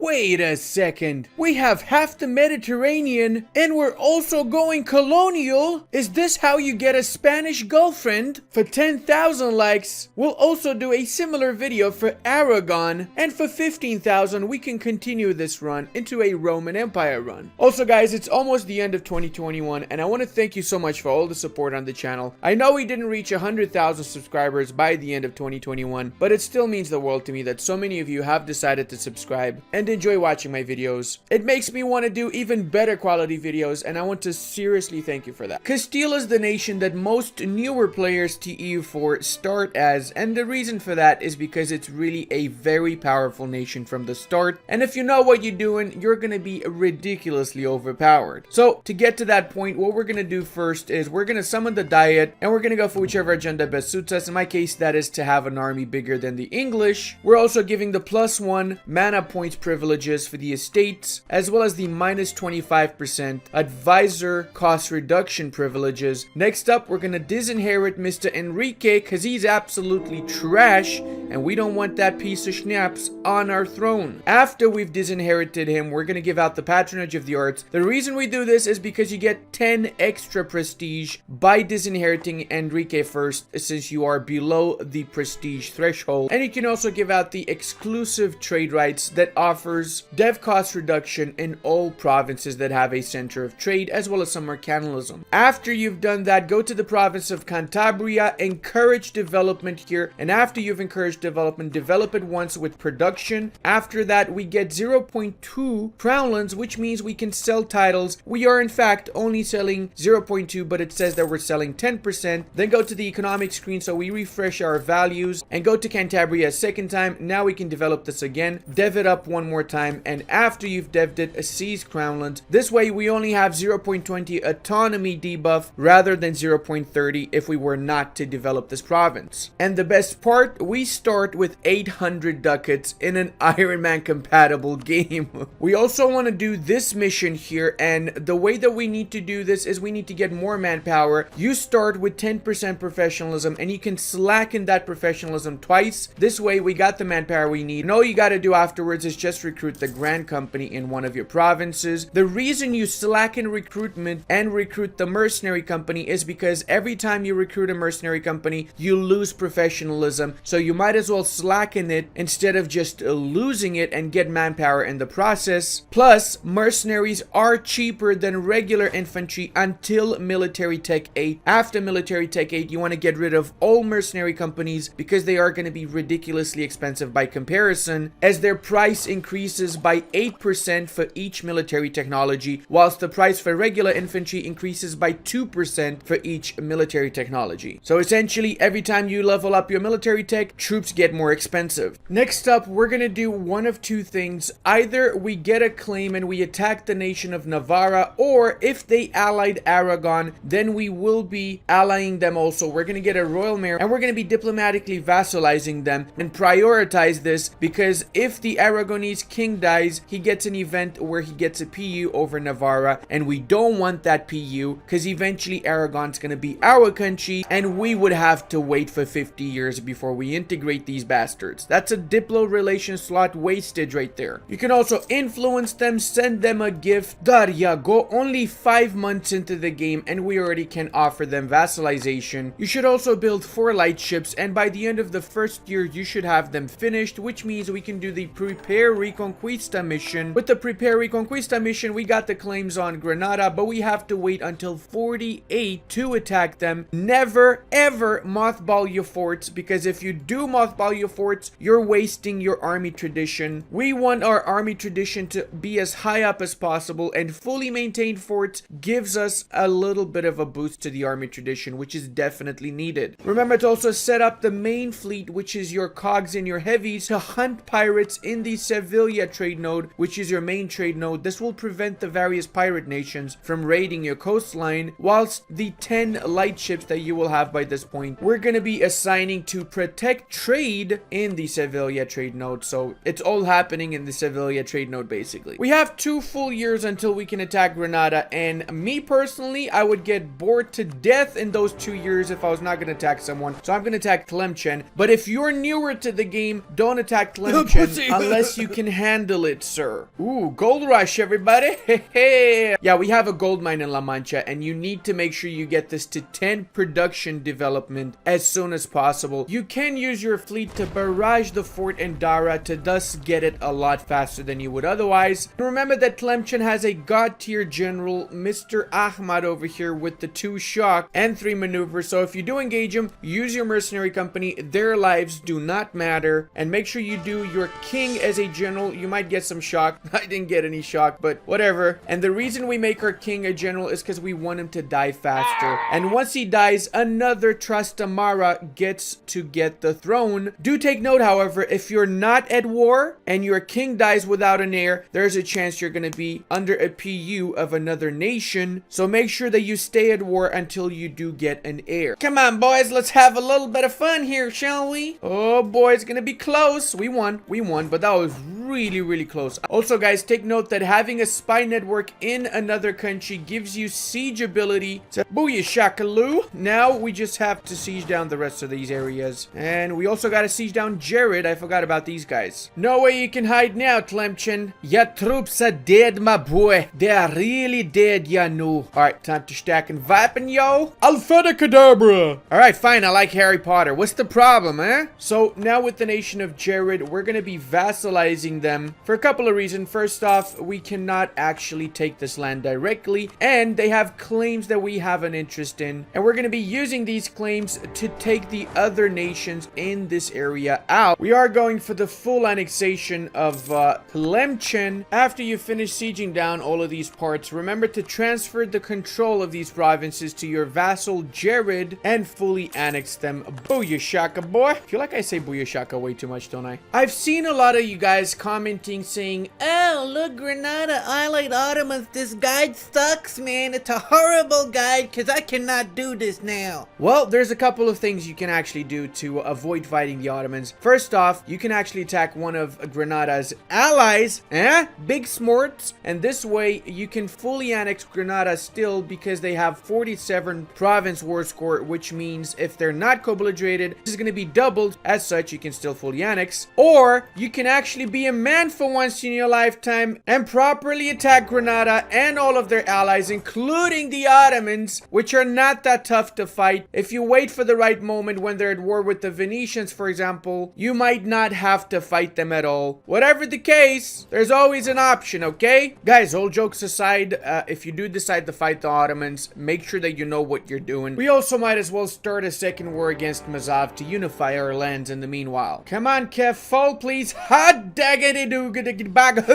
Wait a second. We have half the Mediterranean and we're also going colonial? Is this how you get a Spanish girlfriend? For 10,000 likes, we'll also do a similar video for Aragon, and for 15,000 we can continue this run into a Roman Empire run. Also guys, it's almost the end of 2021 and I want to thank you so much for all the support on the channel. I know we didn't reach 100,000 subscribers by the end of 2021, but it still means the world to me that so many of you have decided to subscribe and enjoy watching my videos. It makes me want to do even better quality videos, and I want to seriously thank you for that. Castile is the nation that most newer players to EU4 start as, and the reason for that is because it's really a very powerful nation from the start, and if you know what you're doing, you're gonna be ridiculously overpowered. So to get to that point, what we're gonna do first is we're gonna summon the Diet, and we're gonna go for whichever agenda best suits us. In my case, that is to have an army bigger than the English. We're also giving the +1 mana points privileges for the estates, as well as the -25% advisor cost reduction privileges. Next up, we're gonna disinherit Mr. Enrique because he's absolutely trash and we don't want that piece of schnapps on our throne. After we've disinherited him, we're gonna give out the patronage of the arts. The reason we do this is because you get 10 extra prestige by disinheriting Enrique first, since you are below the prestige threshold, and you can also give out the exclusive trade rights that offers dev cost reduction in all provinces that have a center of trade, as well as some mercantilism. After you've done that, go to the province of Cantabria, encourage development here, and after you've encouraged development, develop it once with production. After that, we get 0.2 crownlands, which means we can sell titles. We are in fact only selling 0.2, but it says that we're selling 10%. Then go to the economic screen so we refresh our values, and go to Cantabria a second time. Now we can develop this again, dev it up one more time, and after you've devved it, seize crownland. This way we only have 0.20 autonomy debuff rather than 0.30 if we were not to develop this province. And the best part, we start with 800 ducats in an Iron Man compatible game. We also want to do this mission here, and the way that we need to do this is we need to get more manpower. You start with 10% professionalism and you can slacken that professionalism twice. This way we got the manpower we need, and all you got to do afterwards is just recruit the Grand Company in one of your provinces. The reason you slacken recruitment and recruit the Mercenary Company is because every time you recruit a Mercenary Company, you lose professionalism, so you might as well slacken it instead of just losing it and get manpower in the process. Plus, mercenaries are cheaper than regular infantry until Military Tech 8. After Military Tech 8, you want to get rid of all mercenary companies because they are going to be ridiculously expensive by comparison, as their price increases by 8% for each military technology, whilst the price for regular infantry increases by 2% for each military technology. So essentially, every time you level up your military tech, troops get more expensive. Next up, we're gonna do one of two things. Either we get a claim and we attack the nation of Navarra, or if they allied Aragon, then we will be allying them also. We're gonna get a royal mare and we're gonna be diplomatically vassalizing them, and prioritize this because if the Aragonese king dies, he gets an event where he gets a PU over Navarra, and we don't want that PU because eventually Aragon's gonna be our country and we would have to wait for 50 years before we integrate these bastards. That's a diplo relation slot wasted right there. You can also influence them, send them a gift. There you go, only 5 months into the game and we already can offer them vassalization. You should also build 4 light ships, and by the end of the first year you should have them finished, which means we can do the Prepare Reconquista mission. With the Prepare Reconquista mission, we got the claims on Granada, but we have to wait until 48 to attack them. Never ever mothball your forts, because if you do mothball your forts, you're wasting your army tradition. We want our army tradition to be as high up as possible, and fully maintained forts gives us a little bit of a boost to the army tradition, which is definitely needed. Remember to also set up the main fleet, which is your cogs and your heavies, to hunt pirates in the Sevilla trade node, which is your main trade node. This will prevent the various pirate nations from raiding your coastline, whilst the 10 light ships that you will have by this point, we're going to be assigning to protect trade in the Sevilla trade node. So it's all happening in the Sevilla trade node basically. We have 2 full years until we can attack Granada, and me personally, I would get bored to death in those 2 years if I was not going to attack someone. So I'm going to attack Tlemcen. But if you're newer to the game, don't attack Tlemcen unless you can handle it, sir. Ooh, gold rush, everybody. Yeah, we have a gold mine in La Mancha, and you need to make sure you get this to 10 production development as soon as possible. You can use your fleet to barrage the fort in Dara to thus get it a lot faster than you would otherwise. And remember that Tlemcen has a god tier general, Mr. Ahmad over here, with the 2 shock and 3 maneuvers. So if you do engage him, use your mercenary company. Their lives do not matter. And make sure you do your king as a general. You might get some shock. I didn't get any shock, but whatever. And the reason we make our king a general is because we want him to die faster. And once he dies, another Trastamara gets to get the throne. Do take note, however, if you're not at war and your king dies without an heir, there's a chance you're going to be under a PU of another nation. So make sure that you stay at war until you do get an heir. Come on, boys, let's have a little bit of fun here, shall we? Oh boy, it's going to be close. We won, but that was really close. Also, guys, take note that having a spy network in another country gives you siege ability. So, booyah shakaloo. Now we just have to siege down the rest of these areas. And we also got to siege down Jared. I forgot about these guys. No way you can hide now, Tlemcen. Your troops are dead, my boy. They are really dead, ya know. Alright, time to stack and weapon, yo. Alfeda Cadabra. Alright, fine. I like Harry Potter. What's the problem, eh? So, now with the nation of Jared, we're going to be vassalizing them for a couple of reasons. First off, we cannot actually take this land directly, and they have claims that we have an interest in, and we're going to be using these claims to take the other nations in this area out. We are going for the full annexation of Tlemcen. After you finish sieging down all of these parts, remember to transfer the control of these provinces to your vassal Jared and fully annex them. Booyah shaka, boy. I feel like I say booyah shaka way too much, don't I? I've seen a lot of you guys commenting saying, oh, look, Granada, Allied Ottomans, this guide sucks, man. It's a horrible guide because I cannot do this now. Well, there's a couple of things you can actually do to avoid fighting the Ottomans. First off, you can actually attack one of Granada's allies, big smorts, and this way you can fully annex Granada still because they have 47 province war score, which means if they're not co-belligerated, this is going to be doubled. As such, you can still fully annex. Or you can actually be a man for once in your lifetime and properly attack Granada and all of their allies, including the Ottomans, which are not that tough to fight. If you wait for the right moment when they're at war with the Venetians, for example, you might not have to fight them at all. Whatever the case, there's always an option, okay? Guys, all jokes aside, if you do decide to fight the Ottomans, make sure that you know what you're doing. We also might as well start a second war against Mazav to unify our lands in the meanwhile. Come on, Kev, fall, please. Hot daggity doo bag.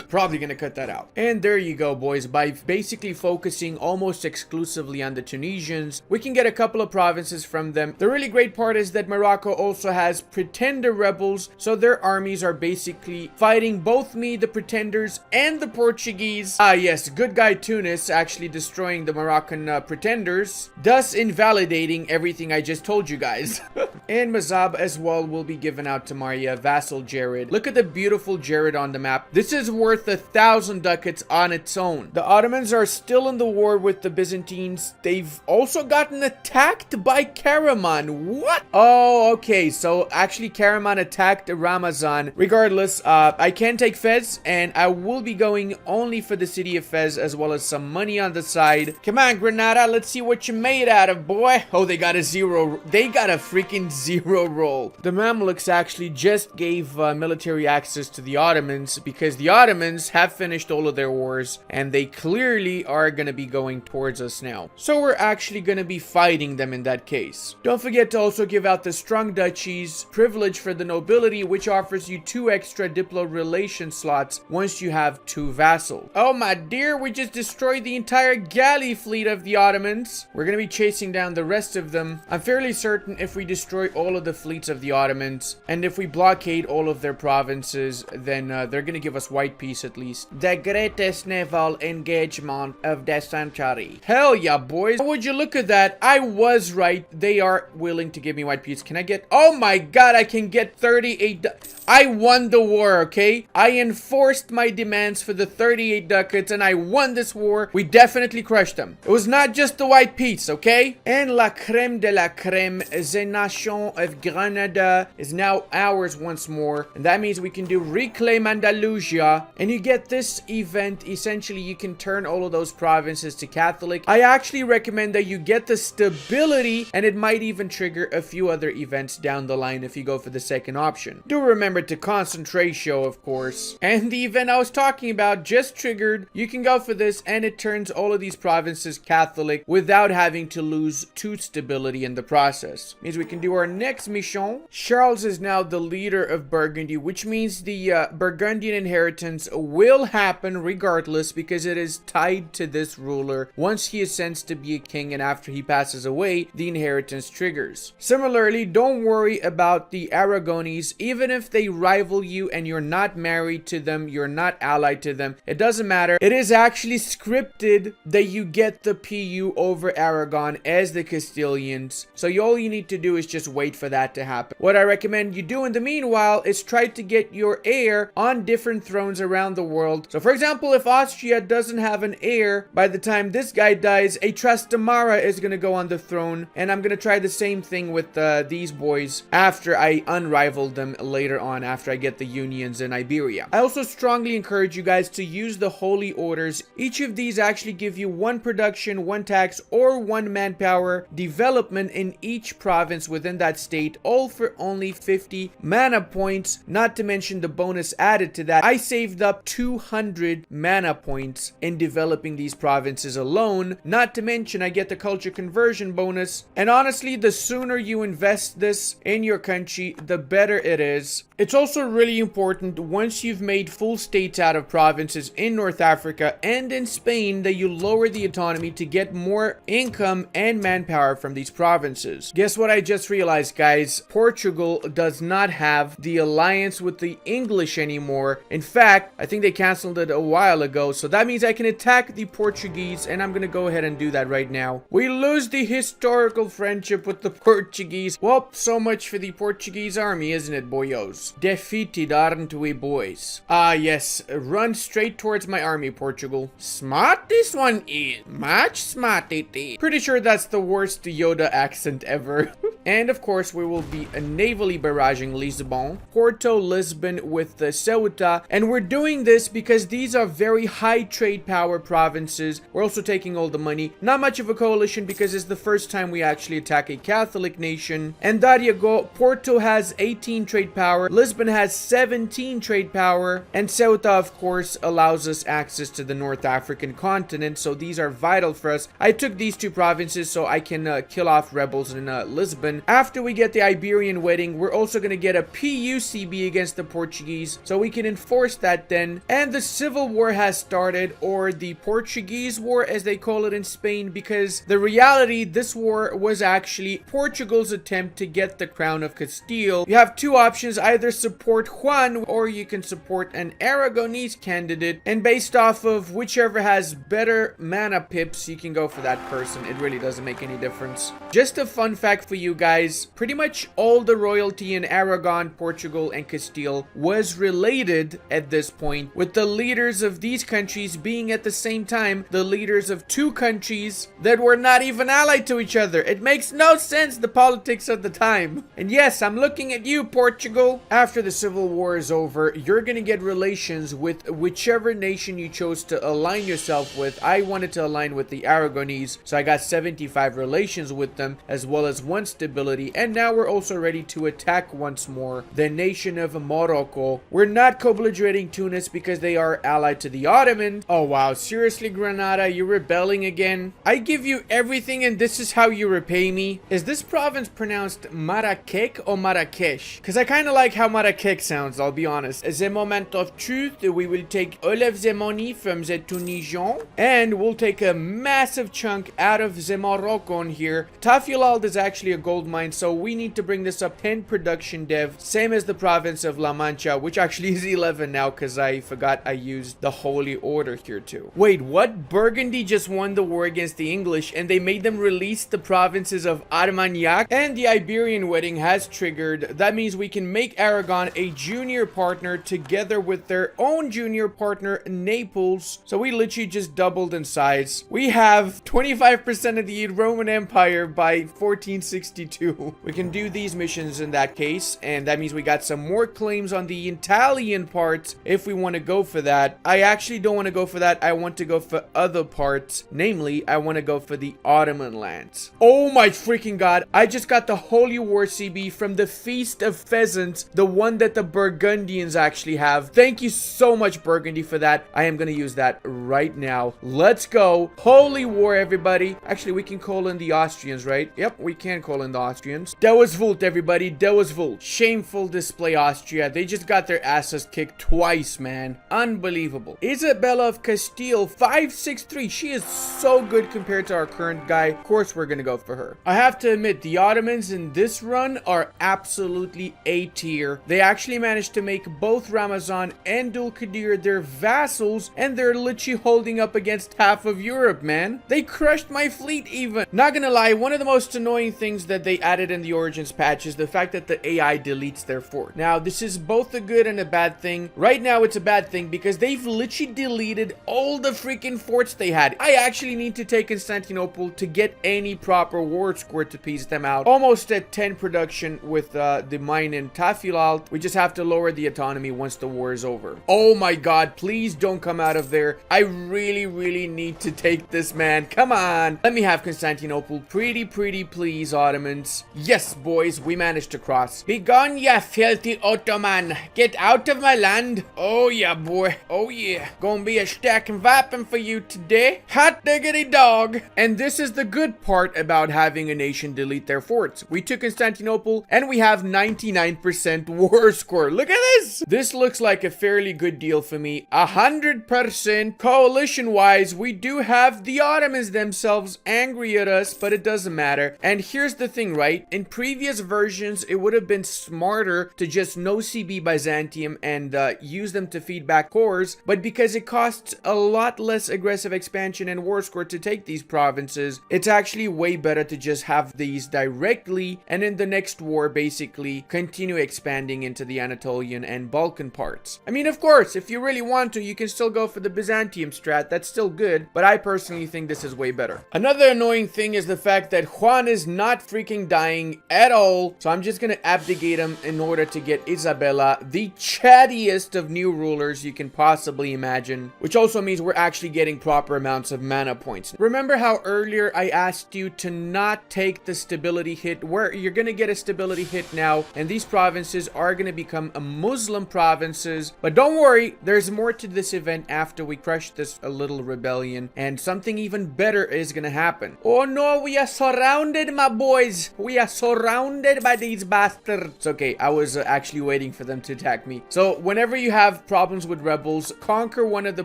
Probably gonna cut that out. And there you go, boys. By basically focusing almost exclusively on the Tunisians, we can get a couple of provinces from them. The really great part is that Morocco also has pretender rebels, so their armies are basically fighting both me, the pretenders, and the Portuguese. Ah yes, good guy Tunis actually destroying the Moroccan pretenders, thus invalidating everything I just told you guys. And Mazab as well will be given out to Maria, vassal Jared. Look at the beautiful Jared on the map. This is worth 1,000 ducats on its own. The Ottomans are still in the war with the Byzantines. They've also gotten attacked by Karaman. What? Oh, okay. So actually Karaman attacked Ramazan. Regardless, I can take Fez, and I will be going only for the city of Fez as well as some money on the side. Come on, Granada. Let's see what you're made out of, boy. Oh, they got a zero. They got a freaking zero roll. The Mamluks actually just gave military access to the Ottomans because the Ottomans have finished all of their wars and they clearly are going to be going towards us now. So we're actually going to be fighting them in that case. Don't forget to also give out the strong duchies, privilege for the nobility, which offers you 2 extra diplo relation slots once you have 2 vassals. Oh my dear, we just destroyed the entire galley fleet of the Ottomans. We're going to be chasing down the rest of them. I'm fairly certain if we destroy all of the fleets of the Ottomans and if we blockade all of their provinces, then they're going to give us white peace at least. The greatest naval engagement of the century. Hell yeah, boys. Would you look at that? I was right. They are willing to give me white peace. Can I get... Oh my god, I can get 38... I won the war, okay? I enforced my demands for the 38 ducats and I won this war. We definitely crushed them. It was not just the white peace, okay? And la creme de la creme, the nation of Granada is now ours once more. war. And that means we can do reclaim Andalusia. And you get this event. Essentially, you can turn all of those provinces to Catholic. I actually recommend that you get the stability, and it might even trigger a few other events down the line if you go for the second option. Do remember to concentrate show, of course. And the event I was talking about just triggered. You can go for this, and it turns all of these provinces Catholic without having to lose 2 stability in the process. Means we can do our next mission. Charles is now the leader of Burgundy, which means the Burgundian inheritance will happen regardless because it is tied to this ruler. Once he ascends to be a king and after he passes away, the inheritance triggers. Similarly, don't worry about the Aragonese. Even if they rival you and you're not married to them, you're not allied to them, it doesn't matter. It is actually scripted that you get the PU over Aragon as the Castilians. So all you need to do is just wait for that to happen. What I recommend you do in the meanwhile is try to get your heir on different thrones around the world. So for example, if Austria doesn't have an heir by the time this guy dies, a Trastamara is going to go on the throne. And I'm going to try the same thing with these boys after I unrival them later on, after I get the unions in Iberia. I also strongly encourage you guys to use the holy orders. Each of these actually give you 1 production, 1 tax, or 1 manpower development in each province within that state, all for only 50 mana points, not to mention the bonus added to that. I saved up 200 mana points in developing these provinces alone, not to mention I get the culture conversion bonus. And honestly, the sooner you invest this in your country, the better it is. It's also really important once you've made full states out of provinces in North Africa and in Spain that you lower the autonomy to get more income and manpower from these provinces. Guess what I just realized, guys? Portugal does not have the alliance with the English anymore. In fact, I think they canceled it a while ago, so that means I can attack the Portuguese, and I'm gonna go ahead and do that right now. We lose the historical friendship with the Portuguese. Well, so much for the Portuguese army, isn't it, boyos? Defeated, aren't we, boys? Ah, yes. Run straight towards my army, Portugal. Smart this one is. Much smart it is. Pretty sure that's the worst Yoda accent ever. And of course, we will be navally barraging Lisbon, Porto, Lisbon with the Ceuta. And we're doing this because these are very high trade power provinces. We're also taking all the money. Not much of a coalition because it's the first time we actually attack a Catholic nation. And there you go. Porto has 18 trade power. Lisbon has 17 trade power. And Ceuta, of course, allows us access to the North African continent. So these are vital for us. I took these 2 provinces so I can kill off rebels in Lisbon. After we get the Iberian Wedding, we're also going to get a PUCB against the Portuguese. So we can enforce that then. And the Civil War has started, or the Portuguese War as they call it in Spain, because the reality, this war was actually Portugal's attempt to get the crown of Castile. You have 2 options, either support Juan or you can support an Aragonese candidate. And based off of whichever has better mana pips, you can go for that person. It really doesn't make any difference. Just a fun fact for you guys, pretty much all the royalty in Aragon, Portugal, and Castile was related at this point, with the leaders of these countries being at the same time the leaders of 2 countries that were not even allied to each other. It makes no sense, the politics of the time. And yes, I'm looking at you, Portugal. After the Civil War is over, you're gonna get relations with whichever nation you chose to align yourself with. I wanted to align with the Aragonese, so I got 75 relations with them, as well as 1 stability. And now we're also ready to attack once more the nation of Morocco. We're not co-belligerating Tunis because they are allied to the Ottomans. Oh wow, seriously, Granada, you're rebelling again? I give you everything and this is how you repay me? Is this province pronounced Marrakech or Marrakesh? Because I kind of like how Marrakech sounds, I'll be honest. As a moment of truth, we will take all of the money from the Tunisian and we'll take a massive chunk out of the Moroccan here. Tafilald is actually a gold mine, so we need to bring this up 10 production dev, same as the province of La Mancha, which actually is 11 now because I forgot I used the holy order here too. Wait, what? Burgundy just won the war against the English and they made them release the provinces of Armagnac, and the Iberian Wedding has triggered. That means we can make Aragon a junior partner together with their own junior partner, Naples. So we literally just doubled in size. We have 25% of the Roman Empire by 1462. We can do these missions in that case, and that means we got some more claims on the Italian part if we want to go for that. I actually don't want to go for that. I want to go for other parts. Namely, I want to go for the Ottoman lands. Oh my freaking god. I just got the Holy War CB from the Feast of Pheasants, the one that the Burgundians actually have. Thank you so much, Burgundy, for that. I am going to use that right now. Let's go. Holy War, everybody. Actually, we can call in the Austrians, right? Yep, we can call in the Austrians. That was Vult, everybody. That was Vult. Shameful display, Austria. They just got their asses kicked twice, man. Unbelievable. Isabella of Castile, 563. She is so good compared to our current guy. Of course, we're going to go for her. I have to admit, the Ottomans in this run are absolutely A tier. They actually managed to make both Ramazan and Dulkadir their vassals, and they're literally holding up against half of Europe, man. They crushed my fleet even. Not gonna lie, one of the most annoying things that they added in the Origins patch is the fact that the AI deletes their fort. Now, this is both a good and a bad thing. Right now, it's a bad thing because they've literally deleted all the freaking forts they had. I actually need to take Constantinople to get any proper war score to piece them out. Almost at 10 production with the mine in Tafilalt. We just have to lower the autonomy once the war is over. Oh my god, please don't come out of there. I really need to take this, man. Come on. Let me have Constantinople. Pretty please, Ottomans. Yes, boys, we managed to cross. Be gone, ya filthy Ottoman. Get out of my land. Oh yeah, boy. Oh yeah. Gonna be a stacking weapon for you today. Hot diggity dog. And this is the good part about having a nation delete their forts. We took Constantinople and we have 99% war score. Look at this. This looks like a fairly good deal for me. 100% coalition wise. We do have the Ottomans themselves angry at us, but it doesn't matter. And here's the thing, right? In previous versions, it would have been smarter to just no CB Byzantium and use them to feed back cores, but because it costs a lot less aggressive expansion and war score to take these provinces, it's actually way better to just have these directly, and in the next war basically continue expanding into the Anatolian and Balkan parts. I mean, of course, if you really want to, you can still go for the Byzantium strat. That's still good, but I personally think this is way better. Another annoying thing is the fact that Juan is not freaking dying at all, so I'm just gonna abdicate him in order to get Isabella, the chattiest of new rulers you can possibly imagine, which also means we're actually getting proper amounts of mana points. Remember how earlier I asked you to not take the stability hit? Where you're gonna get a stability hit now, and these provinces are gonna become a Muslim provinces. But don't worry, there's more to this event after we crush this little rebellion, and something even better is gonna happen. Oh no, we are surrounded, my boys. We are surrounded by these bastards. Okay, I was actually waiting for them to attack me. So whenever you have problems with rebels, conquer one of the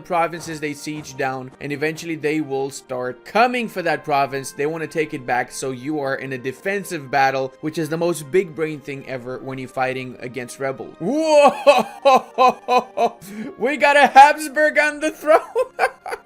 provinces they siege down, and eventually they will start coming for that province. They want to take it back, so you are in a defensive battle, which is the most big brain thing ever when you're fighting against rebels. Whoa! We got a Habsburg on the throne.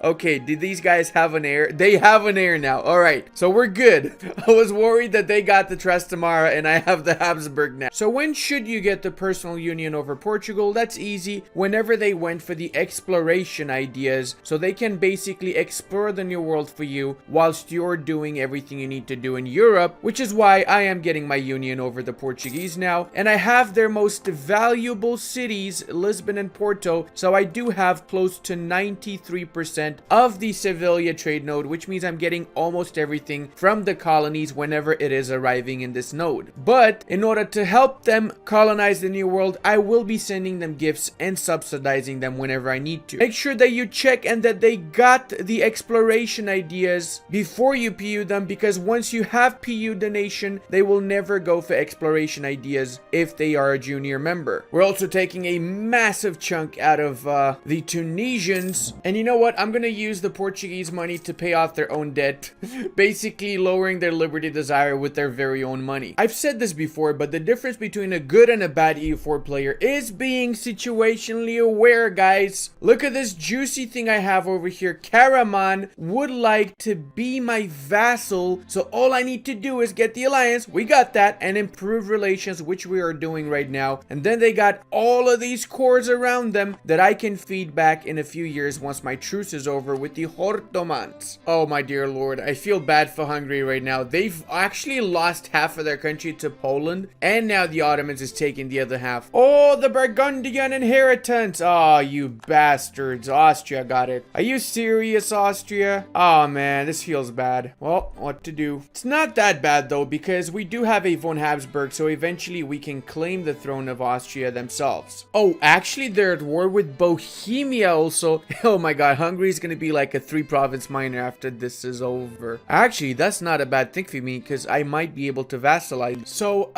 Okay, did these guys have an heir? They have an heir now. All right, so we're good. I was worried that they got the Trastamara and I have the Habsburg now. So when should you get the personal union over Portugal? That's easy. Whenever they went for the exploration ideas, so they can basically explore the new world for you whilst you're doing everything you need to do in Europe, which is why I am getting my union over the Portuguese now. And I have their most valuable cities, Lisbon and Porto, so I do have close to 93% of the Sevilla trade node, which means I'm getting almost everything from the colonies whenever it is arriving in this node. But in order to help them colonize the new world, I will be sending them gifts and subsidizing them whenever I need to. Make sure that you check and that they got the exploration ideas before you PU them, because once you have PU'd the nation, they will never go for exploration ideas if they are a junior member. We're also taking a massive chunk out of the Tunisians, and you know what? I'm gonna use the Portuguese money to pay off their own debt, basically lowering their liberty desire with their very own money. I've said this before, but the difference between a good and a bad EU4 player is being situationally aware, guys. Look at this juicy thing I have over here. Karaman would like to be my vassal, so all I need to do is get the alliance. We got that, and improve relations, which we are doing building right now. And then they got all of these cores around them that I can feed back in a few years once my truce is over with the Ottomans. Oh my dear lord, I feel bad for Hungary right now. They've actually lost half of their country to Poland, and now the Ottomans is taking the other half. Oh, the Burgundian inheritance. Oh, you bastards. Austria got it. Are you serious, Austria? Oh man, this feels bad. Well, what to do? It's not that bad though, because we do have a von Habsburg, so eventually we can claim the throne of Austria themselves. Oh, actually they're at war with Bohemia also. Oh my god, Hungary is gonna be like a 3-province minor after this is over. Actually, that's not a bad thing for me, because I might be able to vassalize. So,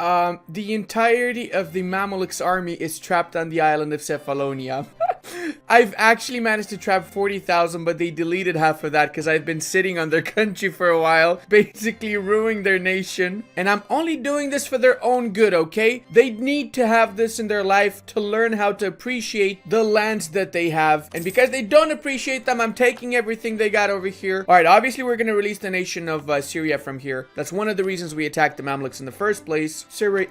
the entirety of the Mamluk's army is trapped on the island of Cephalonia. I've actually managed to trap 40,000, but they deleted half of that because I've been sitting on their country for a while, basically ruining their nation. And I'm only doing this for their own good, okay? They need to have this in their life to learn how to appreciate the lands that they have. And because they don't appreciate them, I'm taking everything they got over here. All right, obviously we're going to release the nation of Syria from here. That's one of the reasons we attacked the Mamluks in the first place. Syria.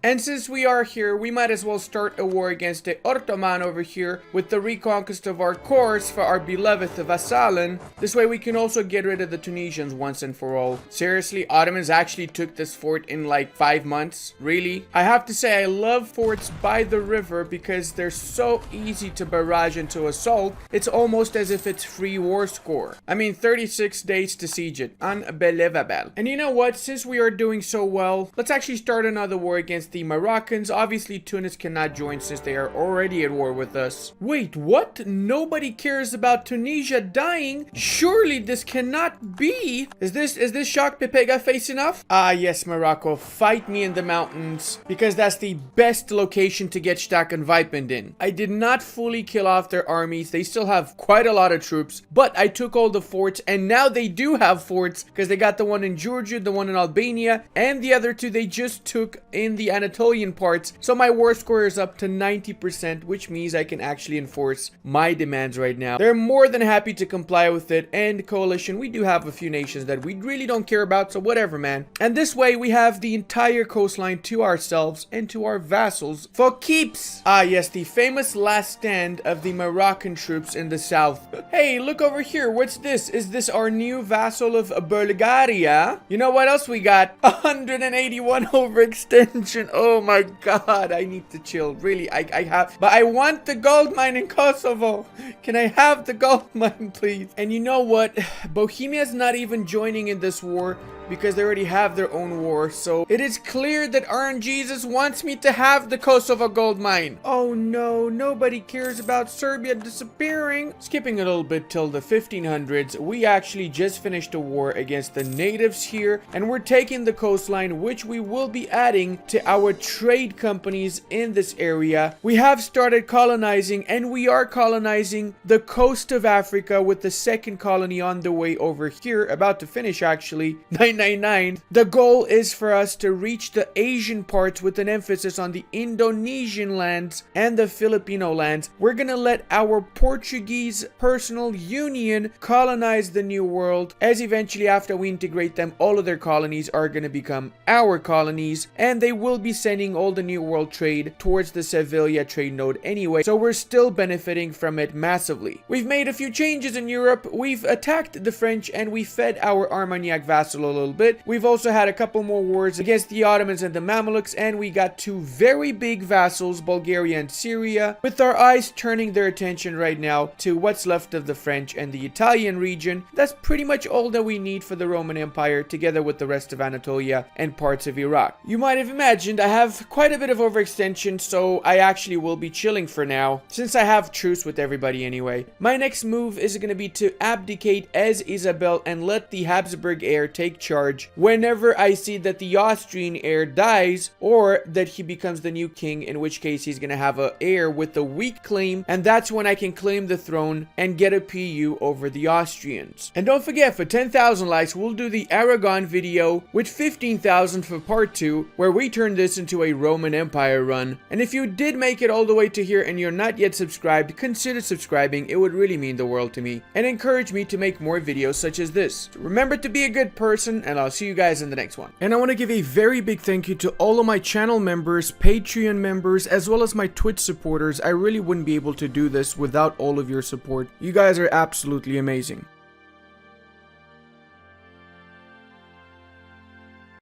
And since we are here, we might as well start a war against the Ottoman over here with the reconquest of our cores for our beloved Vasallen. This way we can also get rid of the Tunisians once and for all. Seriously, Ottomans actually took this fort in like 5 months. Really? I have to say I love forts by the river because they're so easy to barrage and to assault. It's almost as if it's free war score. I mean, 36 days to siege it. Unbelievable. And you know what? Since we are doing so well, let's actually start another war against the Moroccans. Obviously, Tunis cannot join since they are already at war with us. Wait, what? Nobody cares about Tunisia dying? Surely this cannot be. Is this Shock Pepega face enough? Ah, yes, Morocco. Fight me in the mountains because that's the best location to get Stark and Vipend in. I did not fully kill off their armies. They still have quite a lot of troops, but I took all the forts and now they do have forts because they got the one in Georgia, the one in Albania, and the other two they just took in the Anatolian parts. So my war score is up to 90%, which means I can actually enforce my demands right now. They're more than happy to comply with it. And coalition, we do have a few nations that we really don't care about, so whatever, man. And this way we have the entire coastline to ourselves and to our vassals for keeps. Ah yes, the famous last stand of the Moroccan troops in the south. Hey, look over here. What's this? Is this our new vassal of Bulgaria? You know what else we got? 181 overextension. Oh my god, I need to chill. Really, I have, but I want the gold mine in Kosovo. Can I have the gold mine, please? And you know what? Bohemia's not even joining in this war because they already have their own war. So it is clear that RNGesus wants me to have the Kosovo gold mine. Oh no, nobody cares about Serbia disappearing. Skipping a little bit till the 1500s, we actually just finished a war against the natives here, and we're taking the coastline, which we will be adding to our trade companies in this area. We have started colonizing, and we are colonizing the coast of Africa with the second colony on the way over here, about to finish actually. 999. The goal is for us to reach the Asian parts with an emphasis on the Indonesian lands and the Filipino lands. We're gonna let our Portuguese personal union colonize the New World, as eventually after we integrate them, all of their colonies are gonna become our colonies, and they will be sending all the New World trade towards the Sevilla trade node anyway, so we're still benefiting from it massively. We've made a few changes in Europe. We've attacked the French and we fed our Armagnac vassal a little bit. We've also had a couple more wars against the Ottomans and the Mamluks, and we got two very big vassals, Bulgaria and Syria, with our eyes turning their attention right now to what's left of the French and the Italian region. That's pretty much all that we need for the Roman Empire, together with the rest of Anatolia and parts of Iraq. You might have imagined I have quite a bit of overextension, so I actually will be chilling for now, since I have truce with everybody anyway. My next move is going to be to abdicate as Isabel and let the Habsburg heir take charge whenever I see that the Austrian heir dies, or that he becomes the new king, in which case he's gonna have an heir with a weak claim, and that's when I can claim the throne and get a PU over the Austrians. And don't forget, for 10,000 likes we'll do the Aragon video, with 15,000 for part 2, where we turn this into a Roman Empire run. And if you did make it all the way to here and you're not yet subscribed, consider subscribing. It would really mean the world to me and encourage me to make more videos such as this. Remember to be a good person and I'll see you guys in the next one. And I want to give a very big thank you to all of my channel members, Patreon members, as well as my Twitch supporters. I really wouldn't be able to do this without all of your support. You guys are absolutely amazing.